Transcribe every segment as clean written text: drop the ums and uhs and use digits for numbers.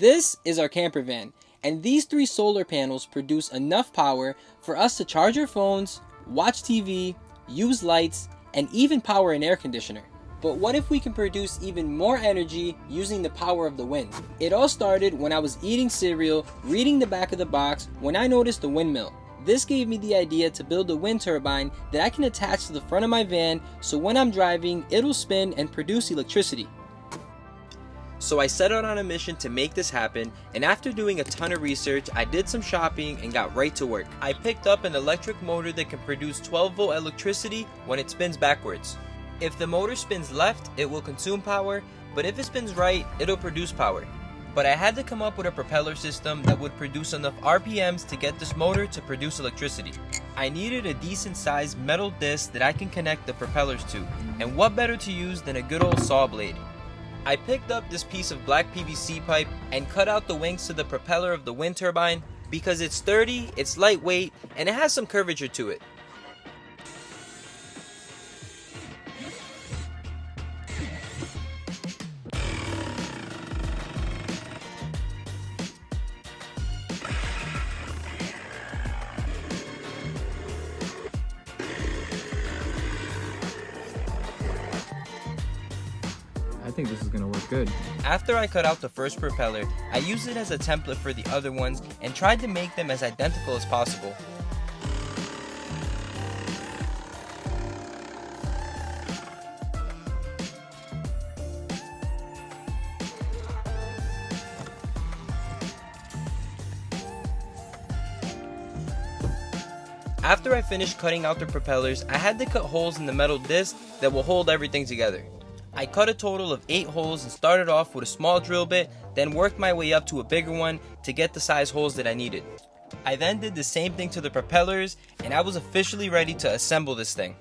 This is our camper van, and these 3 solar panels produce enough power for us to charge our phones, watch TV, use lights, and even power an air conditioner. But what if we can produce even more energy using the power of the wind? It all started when I was eating cereal, reading the back of the box, when I noticed a windmill. This gave me the idea to build a wind turbine that I can attach to the front of my van, so when I'm driving, it'll spin and produce electricity. So I set out on a mission to make this happen, and after doing a ton of research, I did some shopping and got right to work. I picked up an electric motor that can produce 12-volt electricity when it spins backwards. If the motor spins left, it will consume power, but if it spins right, it'll produce power. But I had to come up with a propeller system that would produce enough RPMs to get this motor to produce electricity. I needed a decent sized metal disc that I can connect the propellers to, and what better to use than a good old saw blade. I picked up this piece of black PVC pipe and cut out the wings to the propeller of the wind turbine because it's sturdy, it's lightweight, and it has some curvature to it. I think this is gonna work good. After I cut out the first propeller, I used it as a template for the other ones and tried to make them as identical as possible. After I finished cutting out the propellers, I had to cut holes in the metal disc that will hold everything together. I cut a total of 8 holes and started off with a small drill bit, then worked my way up to a bigger one to get the size holes that I needed. I then did the same thing to the propellers, and I was officially ready to assemble this thing.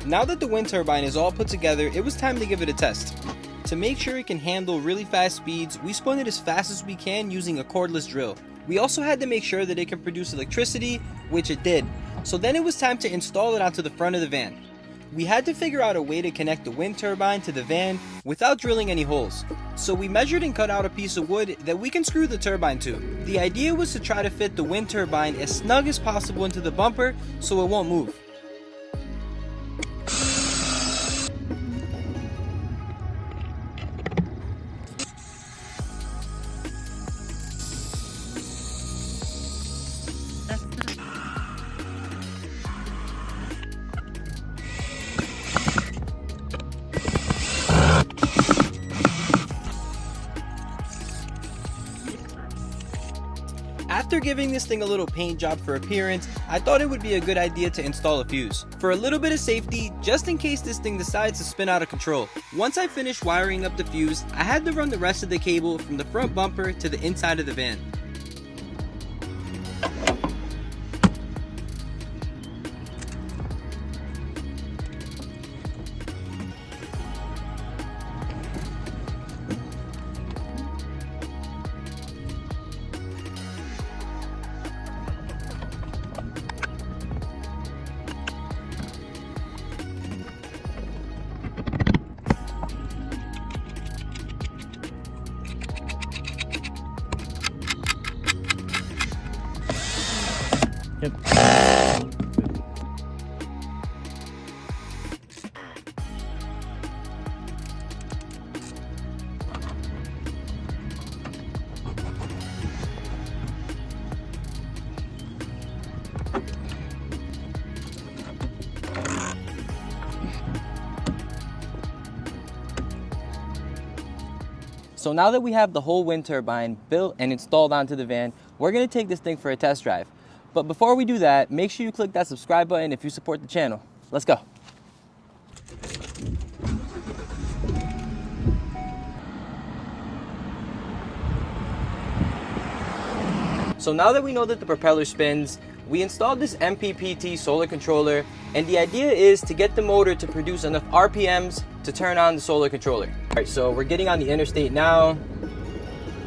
Now that the wind turbine is all put together, it was time to give it a test. To make sure it can handle really fast speeds, we spun it as fast as we can using a cordless drill. We also had to make sure that it can produce electricity, which it did. So then it was time to install it onto the front of the van. We had to figure out a way to connect the wind turbine to the van without drilling any holes. So we measured and cut out a piece of wood that we can screw the turbine to. The idea was to try to fit the wind turbine as snug as possible into the bumper so it won't move. After giving this thing a little paint job for appearance, I thought it would be a good idea to install a fuse. For a little bit of safety, just in case this thing decides to spin out of control. Once I finished wiring up the fuse, I had to run the rest of the cable from the front bumper to the inside of the van. Yep. So now that we have the whole wind turbine built and installed onto the van, we're going to take this thing for a test drive. But before we do that, make sure you click that subscribe button if you support the channel. Let's go. So now that we know that the propeller spins, we installed this MPPT solar controller, and the idea is to get the motor to produce enough RPMs to turn on the solar controller. All right, so we're getting on the interstate now,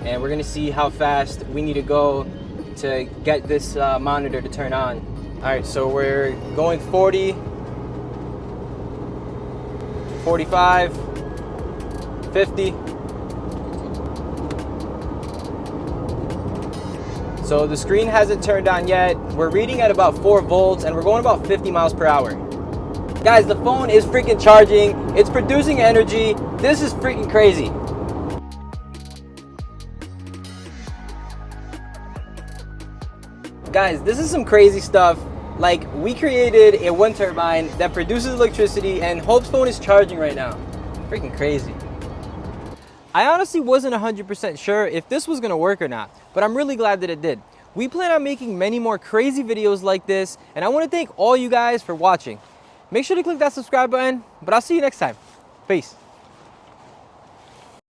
and we're gonna see how fast we need to go to get this monitor to turn on. All right, so we're going 40, 45, 50. So the screen hasn't turned on yet. We're reading at about 4 volts and we're going about 50 miles per hour. Guys, the phone is freaking charging. It's producing energy. This is freaking crazy. Guys, this is some crazy stuff. Like, we created a wind turbine that produces electricity and Hope's phone is charging right now. Freaking crazy. I honestly wasn't 100% sure if this was gonna work or not, but I'm really glad that it did. We plan on making many more crazy videos like this, and I wanna thank all you guys for watching. Make sure to click that subscribe button, but I'll see you next time. Peace.